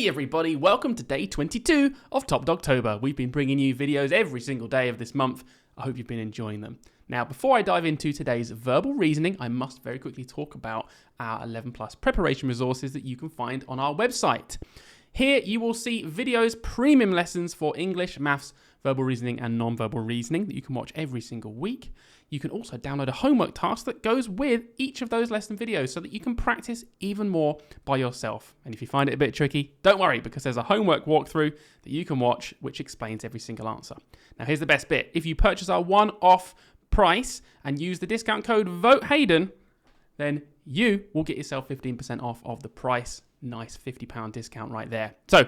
Hey everybody, welcome to day 22 of Top Dogtober. We've been bringing you videos every single day of this month. I hope you've been enjoying them. Now, before I dive into today's verbal reasoning, I must very quickly talk about our 11 plus preparation resources that you can find on our website. Here you will see videos, premium lessons for English, maths, verbal reasoning and non-verbal reasoning that you can watch every single week. You can also download a homework task that goes with each of those lesson videos so that you can practice even more by yourself. And if you find it a bit tricky, don't worry, because there's a homework walkthrough that you can watch which explains every single answer. Now here's the best bit. If you purchase our one-off price and use the discount code VOTEHAYDEN, then you will get yourself 15% off of the price. Nice £50 discount right there. So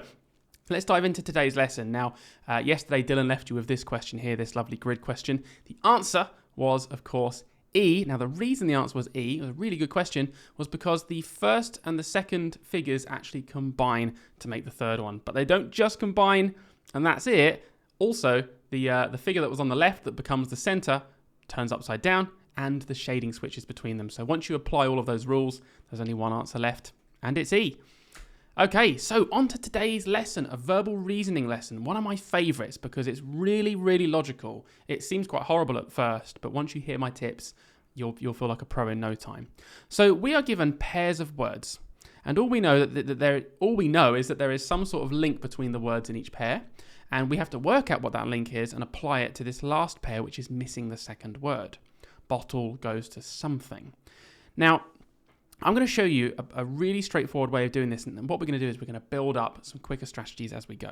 let's dive into today's lesson. Now, yesterday Dylan left you with this question here, this lovely grid question. The answer was, of course, E. Now, the reason the answer was E, a really good question, was because the first and the second figures actually combine to make the third one. But they don't just combine, and that's it. Also, the figure that was on the left that becomes the center turns upside down, and the shading switches between them. So once you apply all of those rules, there's only one answer left, and it's E. Okay, so on to today's lesson, a verbal reasoning lesson. One of my favorites because it's really, really logical. It seems quite horrible at first, but once you hear my tips, you'll feel like a pro in no time. So we are given pairs of words, and all we know is that there is some sort of link between the words in each pair, and we have to work out what that link is and apply it to this last pair, which is missing the second word. Bottle goes to something. Now, I'm going to show you a really straightforward way of doing this, and what we're going to do is we're going to build up some quicker strategies as we go.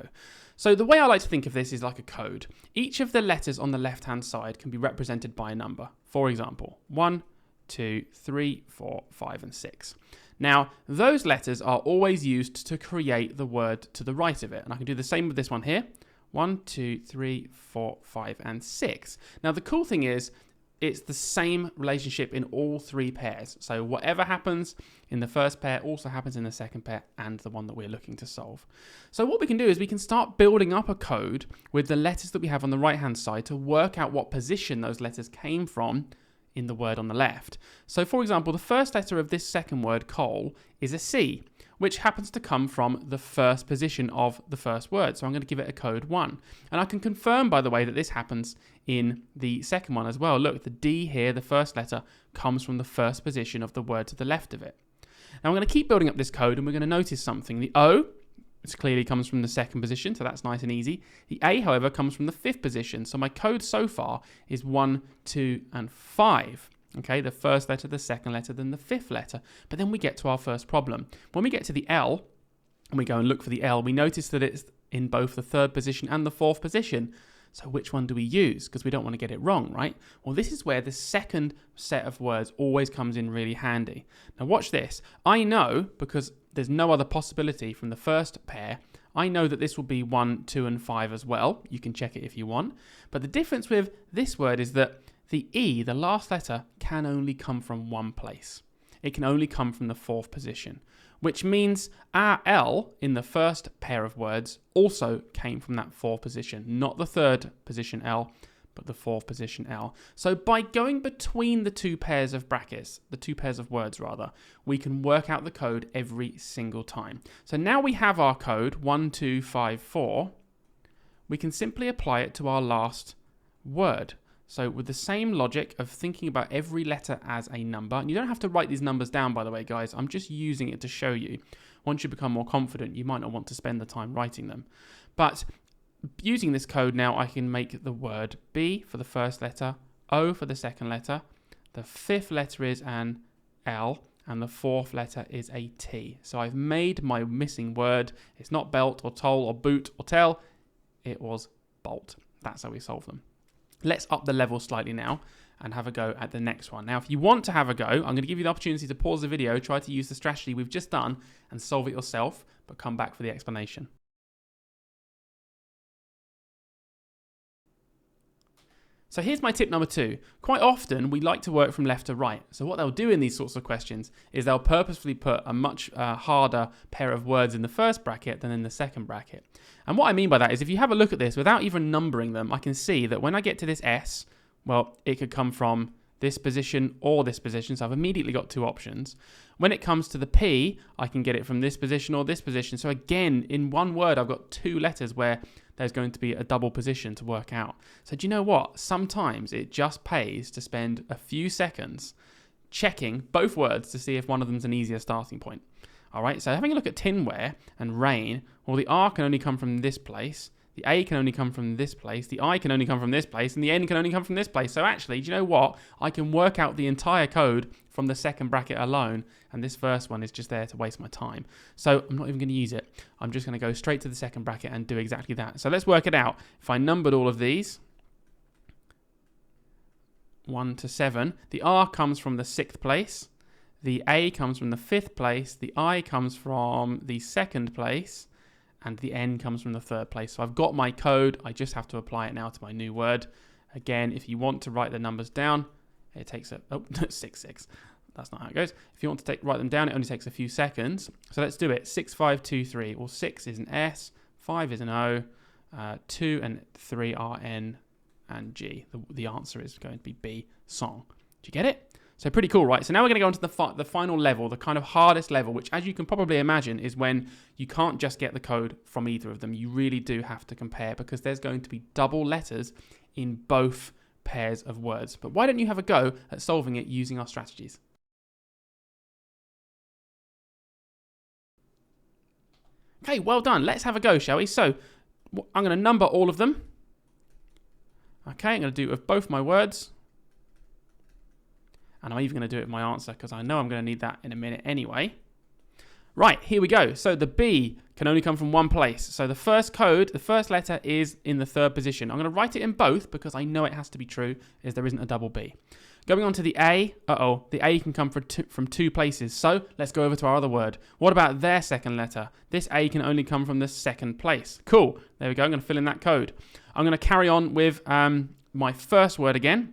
So the way I like to think of this is like a code. Each of the letters on the left-hand side can be represented by a number. For example, 1, 2, 3, 4, 5, and 6. Now, those letters are always used to create the word to the right of it, and I can do the same with this one here. 1, 2, 3, 4, 5, and 6. Now, the cool thing is, it's the same relationship in all three pairs. So whatever happens in the first pair also happens in the second pair and the one that we're looking to solve. So what we can do is we can start building up a code with the letters that we have on the right-hand side to work out what position those letters came from in the word on the left. So for example, the first letter of this second word, coal, is a C, which happens to come from the first position of the first word. So I'm going to give it a code 1. And I can confirm, by the way, that this happens in the second one as well. Look, the D here, the first letter, comes from the first position of the word to the left of it. Now I'm going to keep building up this code, and we're going to notice something. The O, which clearly comes from the second position, so that's nice and easy. The A, however, comes from the fifth position. So my code so far is 1, 2, and 5. Okay, the first letter, the second letter, then the fifth letter. But then we get to our first problem. When we get to the L, and we go and look for the L, we notice that it's in both the third position and the fourth position. So which one do we use? Because we don't want to get it wrong, right? Well, this is where the second set of words always comes in really handy. Now watch this. I know, because there's no other possibility from the first pair, I know that this will be 1, 2, and 5 as well. You can check it if you want. But the difference with this word is that the E, the last letter, can only come from one place. It can only come from the fourth position, which means our L in the first pair of words also came from that fourth position, not the third position L, but the fourth position L. So by going between the two pairs of brackets, the two pairs of words rather, we can work out the code every single time. So now we have our code 1, 2, 5, 4. We can simply apply it to our last word. So with the same logic of thinking about every letter as a number, and you don't have to write these numbers down, by the way, guys. I'm just using it to show you. Once you become more confident, you might not want to spend the time writing them. But using this code now, I can make the word B for the first letter, O for the second letter, the fifth letter is an L, and the fourth letter is a T. So I've made my missing word. It's not belt or toll or boot or tell. It was bolt. That's how we solve them. Let's up the level slightly now and have a go at the next one. Now, if you want to have a go, I'm going to give you the opportunity to pause the video, try to use the strategy we've just done and solve it yourself, but come back for the explanation. So here's my tip number 2. Quite often, we like to work from left to right. So what they'll do in these sorts of questions is they'll purposefully put a much harder pair of words in the first bracket than in the second bracket. And what I mean by that is if you have a look at this, without even numbering them, I can see that when I get to this S, well, it could come from this position or this position. So I've immediately got two options. When it comes to the P, I can get it from this position or this position. So again, in one word, I've got two letters where there's going to be a double position to work out. So do you know what? Sometimes it just pays to spend a few seconds checking both words to see if one of them's an easier starting point. All right, so having a look at tinware and rain, well, the R can only come from this place. The A can only come from this place, the I can only come from this place, and the N can only come from this place. So actually, do you know what? I can work out the entire code from the second bracket alone, and this first one is just there to waste my time. So I'm not even going to use it. I'm just going to go straight to the second bracket and do exactly that. So let's work it out. If I numbered all of these, 1 to 7, the R comes from the 6th place, the A comes from the 5th place, the I comes from the 2nd place, and the N comes from the 3rd place. So I've got my code. I just have to apply it now to my new word. Again, if you want to write the numbers down, it takes 6, 6. That's not how it goes. If you want to write them down, it only takes a few seconds. So let's do it. 6, 5, 2, 3. Well, 6 is an S, 5 is an O, 2 and 3 are N and G. The answer is going to be B, song. Do you get it? So pretty cool, right? So now we're going to go on to the final level, the kind of hardest level, which, as you can probably imagine, is when you can't just get the code from either of them. You really do have to compare because there's going to be double letters in both pairs of words. But why don't you have a go at solving it using our strategies? Okay, well done. Let's have a go, shall we? So I'm going to number all of them. Okay, I'm going to do it with both my words. And I'm even going to do it with my answer because I know I'm going to need that in a minute anyway. Right, here we go. So the B can only come from one place. So the first code, the first letter is in the 3rd position. I'm going to write it in both because I know it has to be true as there isn't a double B. Going on to the A, the A can come from two places. So let's go over to our other word. What about their second letter? This A can only come from the 2nd place. Cool, there we go. I'm going to fill in that code. I'm going to carry on with my first word again.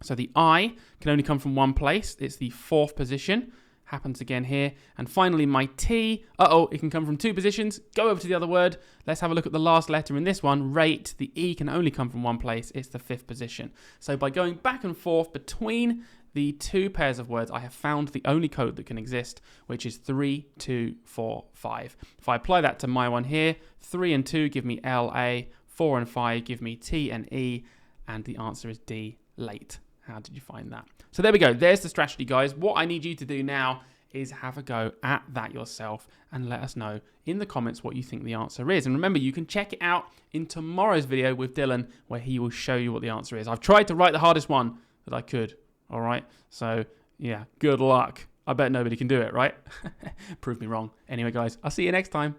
So the I can only come from one place. It's the 4th position. Happens again here. And finally, my T, it can come from two positions. Go over to the other word. Let's have a look at the last letter in this one. Rate, the E can only come from one place. It's the 5th position. So by going back and forth between the two pairs of words, I have found the only code that can exist, which is 3, 2, 4, 5. If I apply that to my one here, 3 and 2 give me L, A, 4 and 5 give me T and E, and the answer is D, late. How did you find that? So there we go. There's the strategy, guys. What I need you to do now is have a go at that yourself and let us know in the comments what you think the answer is. And remember, you can check it out in tomorrow's video with Dylan, where he will show you what the answer is. I've tried to write the hardest one that I could. All right. So yeah, good luck. I bet nobody can do it, right? Prove me wrong. Anyway, guys, I'll see you next time.